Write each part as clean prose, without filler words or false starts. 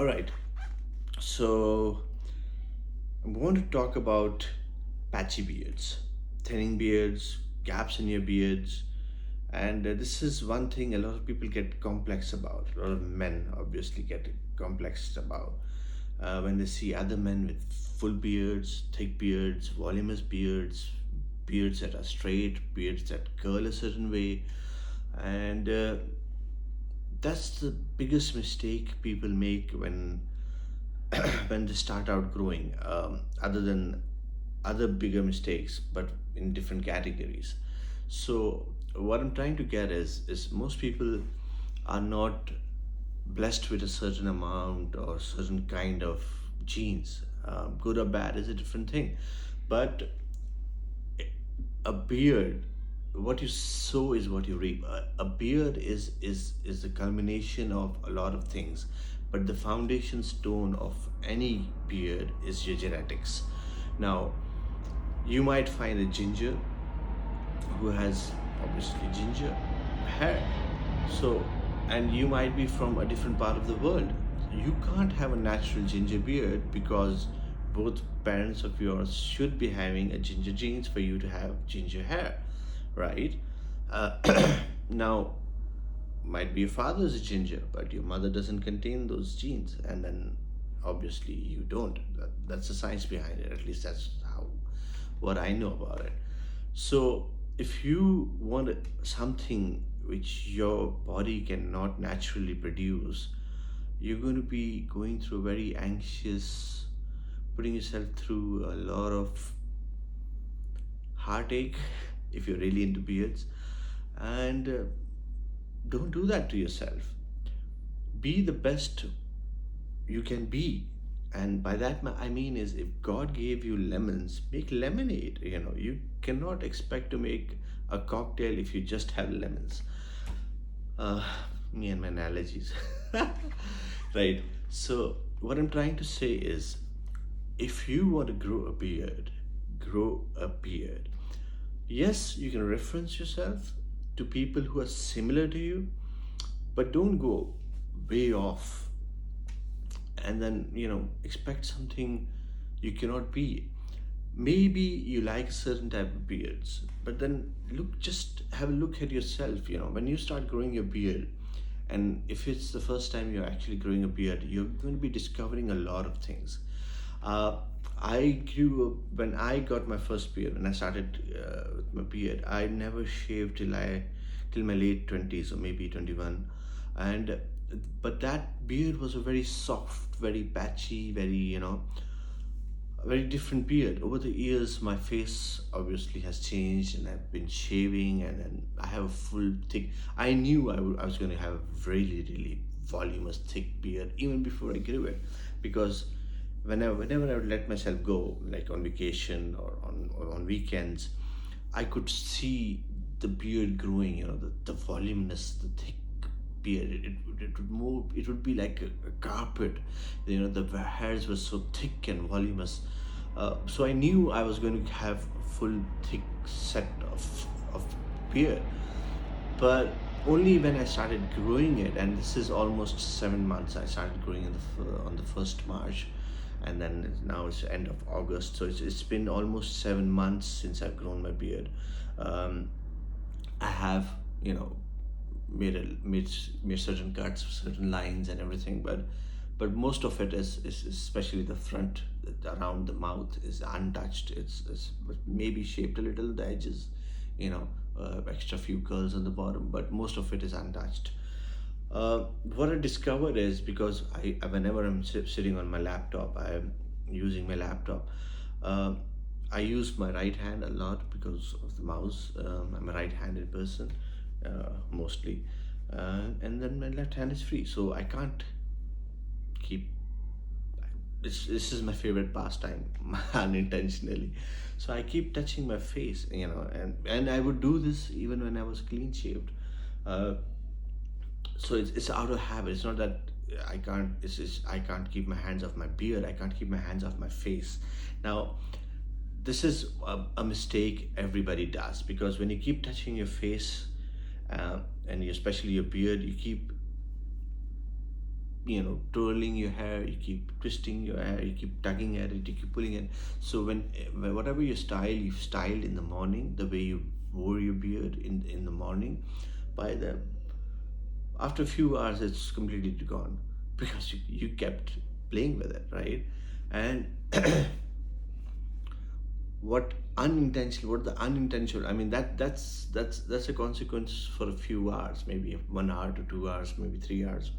All right. So I'm going to talk about patchy beards, thinning beards, gaps in your beards, and this is one thing a lot of people get complex about. A lot of men obviously get complexed about when they see other men with full beards, thick beards, voluminous beards, beards that are straight, beards that curl a certain way, and that's the biggest mistake people make when they start out growing, other than other bigger mistakes, but in different categories. So what I'm trying to get is most people are not blessed with a certain amount or certain kind of genes. Good or bad is a different thing, but a beard, what you sow is what you reap. A beard is the culmination of a lot of things, but the foundation stone of any beard is your genetics. Now, you might find a ginger who has obviously ginger hair. So, and you might be from a different part of the world. You can't have a natural ginger beard because both parents of yours should be having a ginger genes for you to have ginger hair, right? Uh, now, might be your father's a ginger, but your mother doesn't contain those genes, and then obviously you don't. That's the science behind it. At least that's how what I know about it. So if you want something which your body cannot naturally produce, you're going to be going through very anxious, putting yourself through a lot of heartache if you're really into beards. And don't do that to yourself. Be the best you can be. And by that I mean is, if God gave you lemons, make lemonade. You cannot expect to make a cocktail if you just have lemons. uh, Me and my analogies. Right. So what I'm trying to say is, if you want to grow a beard, grow a beard. Yes, you can reference yourself to people who are similar to you, but don't go way off and then expect something you cannot be. Maybe you like a certain type of beards, but then just have a look at yourself. When you start growing your beard, and if it's the first time you're actually growing a beard, you're going to be discovering a lot of things. uh, I grew up when I got my first beard. When I started with my beard, I never shaved till my late 20s or maybe 21. And but that beard was a very soft, very patchy, a very different beard. Over the years, my face obviously has changed, and I've been shaving, and then I have a full thick. I knew I was going to have a really, really voluminous, thick beard even before I grew it, because whenever I would let myself go, like on vacation or on weekends, I could see the beard growing. The voluminous, the thick beard. It would move. It would be like a carpet. The hairs were so thick and voluminous. So I knew I was going to have a full thick set of beard, but only when I started growing it, and this is almost 7 months. I started growing on the first March, and then now it's end of August. So it's been almost 7 months since I've grown my beard. Um, I have made certain cuts, certain lines, and everything, but most of it is especially the front, around the mouth, is untouched. It's maybe shaped a little, the edges, extra few curls on the bottom, but most of it is untouched. What I discovered is, because whenever I'm sitting on my laptop, I'm using my laptop. Uh, I use my right hand a lot because of the mouse. I'm a right-handed person, mostly, and then my left hand is free, so I can't keep. This is my favorite pastime, unintentionally. So I keep touching my face, and I would do this even when I was clean shaved. Uh, so it's out of habit. It's not that I can't. I can't keep my hands off my beard. I can't keep my hands off my face. Now, this is a mistake everybody does, because when you keep touching your face, and especially your beard, you keep twirling your hair, you keep twisting your hair, you keep tugging at it, you keep pulling it. So whatever your style you've styled in the morning, the way you wore your beard in the morning, by the after a few hours it's completely gone, because you kept playing with it, right? And what the unintentional, I mean, that's a consequence for a few hours, maybe 1 hour to 2 hours, maybe 3 hours.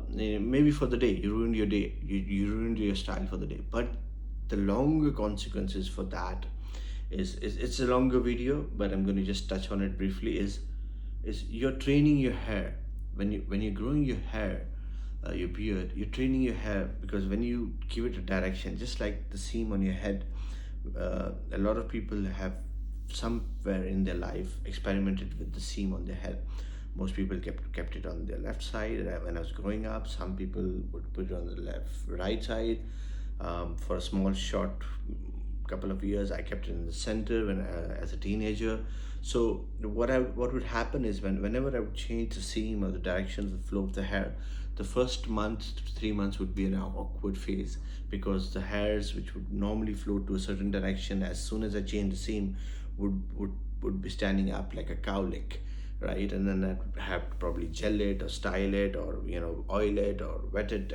Maybe for the day you ruined your day, you ruined your style for the day. But the longer consequences for that is it's a longer video, but I'm going to just touch on it briefly. Is you're training your hair when you're growing your hair, your beard, you're training your hair, because when you give it a direction, just like the seam on your head, a lot of people have somewhere in their life experimented with the seam on their head. Most people kept it on their left side. When I was growing up, some people would put it on the right side. For a small short couple of years, I kept it in the center when as a teenager. So what would happen is, whenever I would change the seam or the direction, the flow of the hair, the first month to 3 months would be an awkward phase, because the hairs which would normally flow to a certain direction, as soon as I change the seam, would be standing up like a cowlick, right? And then I'd have to probably gel it or style it, or oil it or wet it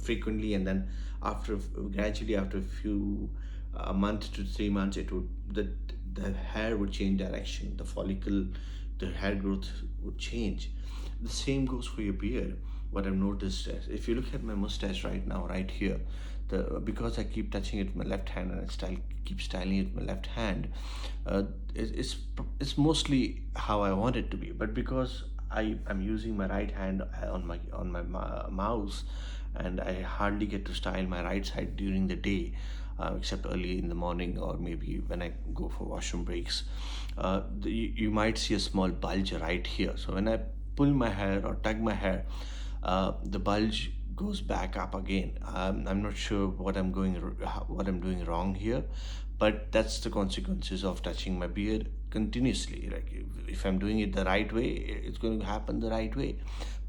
frequently. And then gradually after a few a month to 3 months, it would the hair would change direction, the follicle, the hair growth would change. The same goes for your beard. What I've noticed is, if you look at my mustache right now, right here, because I keep touching it with my left hand, and keep styling it with my left hand, uh, it's mostly how I want it to be. But because I'm using my right hand on my mouse, and I hardly get to style my right side during the day, except early in the morning, or maybe when I go for washroom breaks. You might see a small bulge right here. So when I pull my hair or tug my hair, the bulge goes back up again. I'm not sure what I'm doing wrong here, but that's the consequences of touching my beard continuously. Like, if I'm doing it the right way, it's going to happen the right way.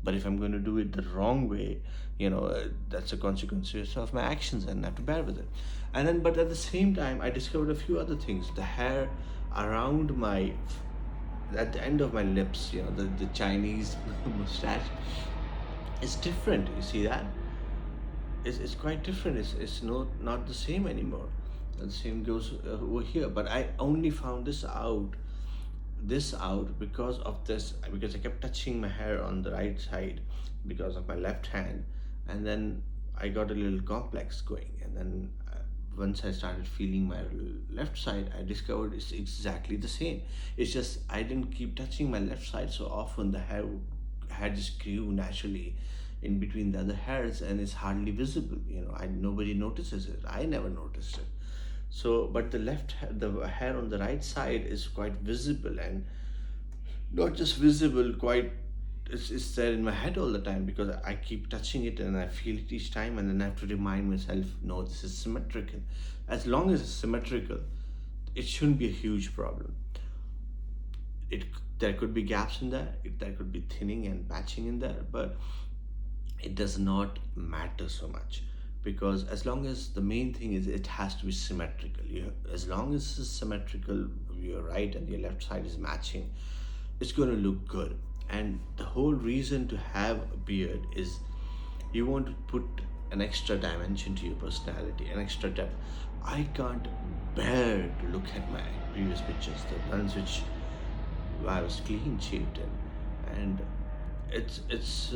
But if I'm going to do it the wrong way, that's the consequences of my actions, and I have to bear with it. And then, but at the same time, I discovered a few other things. The hair around my at the end of my lips, the Chinese mustache, is different. You see that? It's quite different. It's not the same anymore. The same goes over here. But I only found this out because of this, because I kept touching my hair on the right side because of my left hand. And then I got a little complex going. And then once I started feeling my left side, I discovered it's exactly the same. It's just I didn't keep touching my left side so often. The hair just grew naturally in between the other hairs, and it's hardly visible. Nobody notices it. I never noticed it. So, but the hair on the right side is quite visible, and not just visible, quite it's there in my head all the time, because I keep touching it and I feel it each time, and then I have to remind myself, no, this is symmetrical. As long as it's symmetrical, it shouldn't be a huge problem. It There could be gaps in there, there could be thinning and patching in there, but it does not matter so much, because as long as the main thing is it has to be symmetrical. As long as it's symmetrical, your right and your left side is matching, it's going to look good. And the whole reason to have a beard is you want to put an extra dimension to your personality, an extra depth. I can't bear to look at my previous pictures, the ones which I was clean shaved in, and it's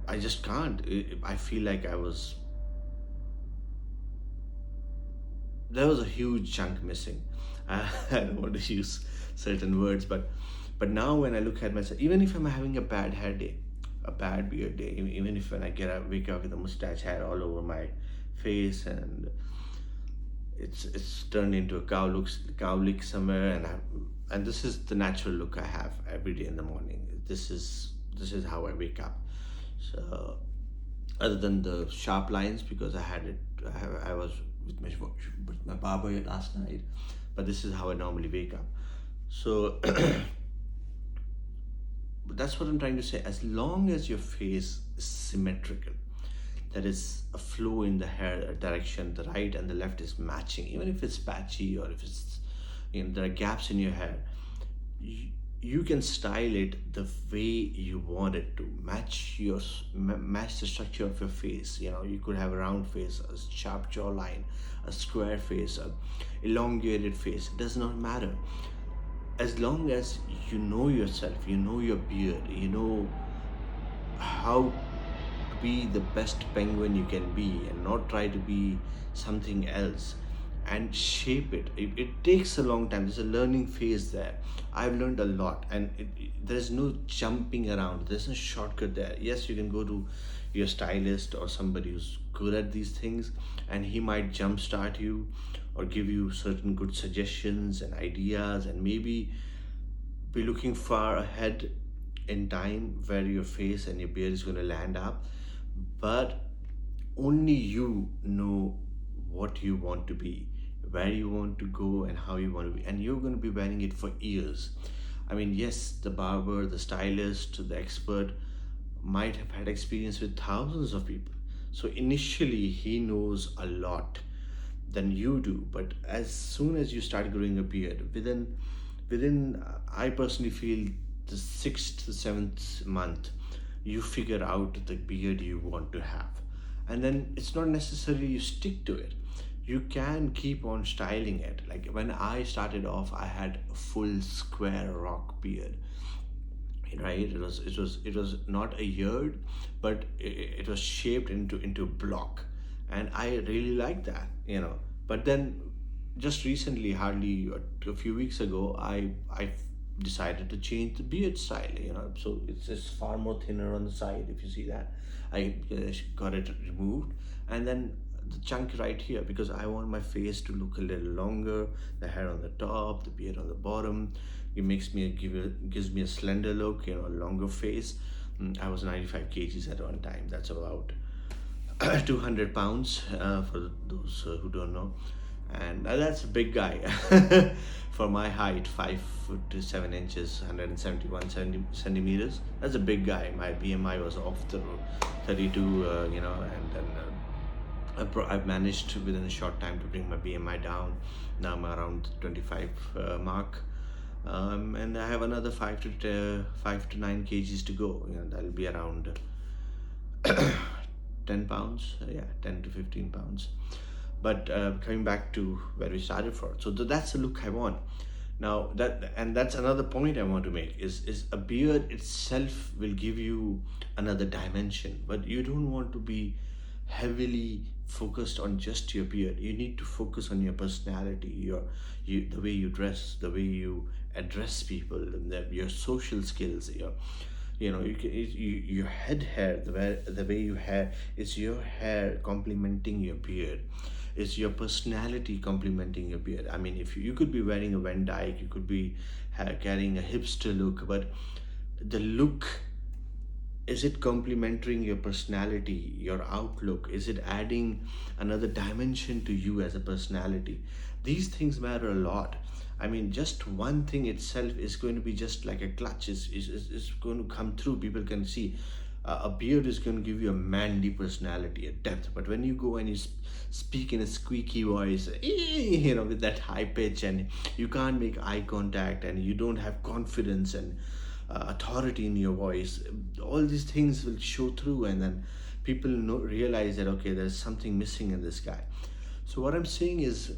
I just can't. I feel like there was a huge chunk missing. I don't want to use certain words, but now when I look at myself, even if I'm having a bad hair day, a bad beard day, even if when I wake up with a mustache hair all over my face, and it's turned into a cow lick somewhere, and this is the natural look I have every day in the morning. This is how I wake up. So, other than the sharp lines, because I was with my barber last night, but this is how I normally wake up. So, but that's what I'm trying to say. As long as your face is symmetrical, there is a flow in the hair direction, the right and the left is matching, even if it's patchy or if it's, there are gaps in your hair, you, you can style it the way you want it to match match the structure of your face. You could have a round face, a sharp jawline, a square face, a elongated face. It does not matter, as long as you know yourself, you know your beard, you know how to be the best penguin you can be and not try to be something else, and shape it takes a long time. There's a learning phase there. I've learned a lot, and there's no jumping around, there's no shortcut there. Yes, you can go to your stylist or somebody who's good at these things, and he might jumpstart you or give you certain good suggestions and ideas, and maybe be looking far ahead in time where your face and your beard is going to land up. But only you know what you want to be, where you want to go, and how you want to be, and you're going to be wearing it for years. I mean, yes, the barber, the stylist, the expert might have had experience with thousands of people, so initially he knows a lot than you do. But as soon as you start growing a beard, within I personally feel the 6th to 7th month, you figure out the beard you want to have, and then it's not necessarily you stick to it. You can keep on styling it. Like when I started off, I had a full square rock beard, right? It was not a yard, but it was shaped into a block, and I really liked that. But then just recently, hardly a few weeks ago, I decided to change the beard style. So it's far more thinner on the side. If you see that, I got it removed, and then the chunk right here, because I want my face to look a little longer, the hair on the top, the beard on the bottom. It gives me a slender look, a longer face. I was 95 kgs at one time. That's about 200 pounds, for those who don't know, and that's a big guy for my height, 5 foot 7 inches, 171 centimeters. That's a big guy. My BMI was off the 32, and then I've managed to, within a short time, to bring my BMI down. Now I'm around 25 mark, and I have another 5 to 9 kgs to go. That'll be around 10 pounds, yeah, 10 to 15 pounds. But coming back to where we started from, so that's the look I want. Now that's another point I want to make, is a beard itself will give you another dimension, but you don't want to be heavily focused on just your beard. You need to focus on your personality, the way you dress, the way you address people, and your social skills, your head hair, the way you hair, it's your hair complementing your beard, it's your personality complementing your beard. I mean, if you could be wearing a Van Dyke, you could be carrying a hipster look, but the look, is it complementing your personality, your outlook? Is it adding another dimension to you as a personality? These things matter a lot. I mean, just one thing itself is going to be just like a clutch. Is going to come through. People can see. A beard is going to give you a manly personality, a depth. But when you go and you speak in a squeaky voice, with that high pitch, and you can't make eye contact, and you don't have confidence and authority in your voice, all these things will show through, and then people realize that, okay, there's something missing in this guy. So what I'm saying is,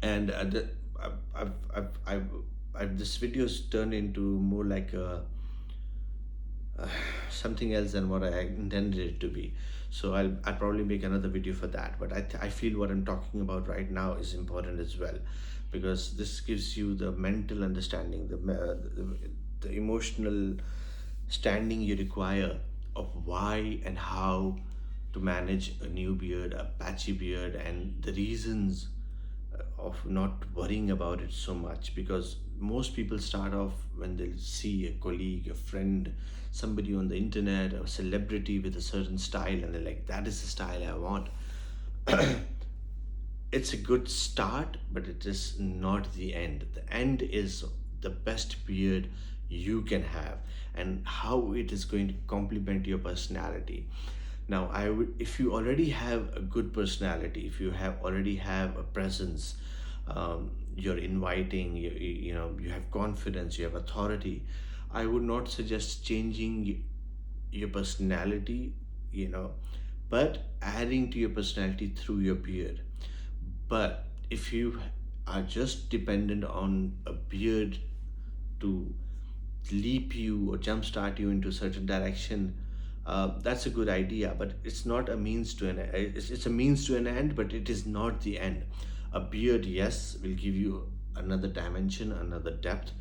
and this video's turned into more like something else than what I intended it to be. So I'll probably make another video for that. But I feel what I'm talking about right now is important as well, because this gives you the mental understanding, the emotional standing you require of why and how to manage a new beard, a patchy beard, and the reasons of not worrying about it so much. Because most people start off when they see a colleague, a friend, somebody on the internet, or a celebrity with a certain style, and they're like, that is the style I want. It's a good start, but it is not the end. The end is the best beard you can have, and how it is going to complement your personality. Now, I would, if you already have a good personality, if you have already have a presence, you're inviting, you have confidence, you have authority, I would not suggest changing your personality, you know, but adding to your personality through your beard. But if you are just dependent on a beard to leap you or jumpstart you into a certain direction, that's a good idea, but it's not a means to an it's a means to an end, but it is not the end. A beard, yes, will give you another dimension, another depth,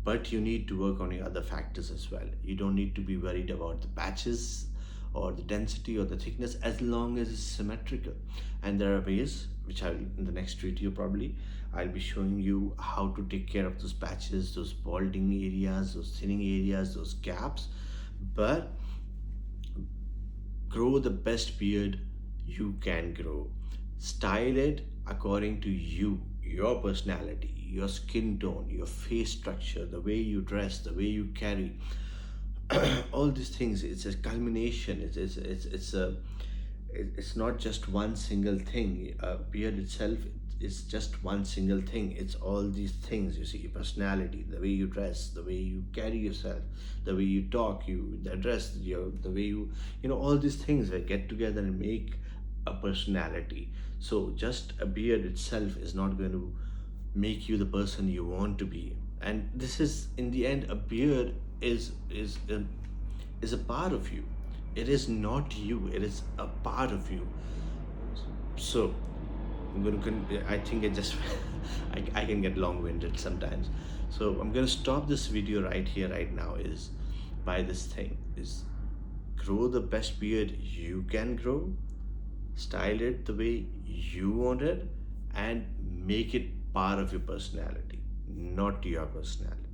but you need to work on your other factors as well. You don't need to be worried about the patches or the density or the thickness, as long as it's symmetrical. And there are ways which I'll, in the next video probably, I'll be showing you how to take care of those patches, those balding areas, those thinning areas, those gaps. But grow the best beard you can grow. Style it according to you, your personality, your skin tone, your face structure, the way you dress, the way you carry. All these things, it's a culmination. It's not just one single thing. Beard itself is just one single thing. It's all these things. You see, your personality, the way you dress, the way you carry yourself, the way you talk, you the dress, the way you all these things that get together and make a personality. So just a beard itself is not going to make you the person you want to be. And this is, in the end, a beard is a part of you. It is not you. It is a part of you. So I'm going to. I think I just. I can get long-winded sometimes. So I'm going to stop this video right here, right now. Is by this thing is grow the best beard you can grow, style it the way you want it, and make it part of your personality, not your personality.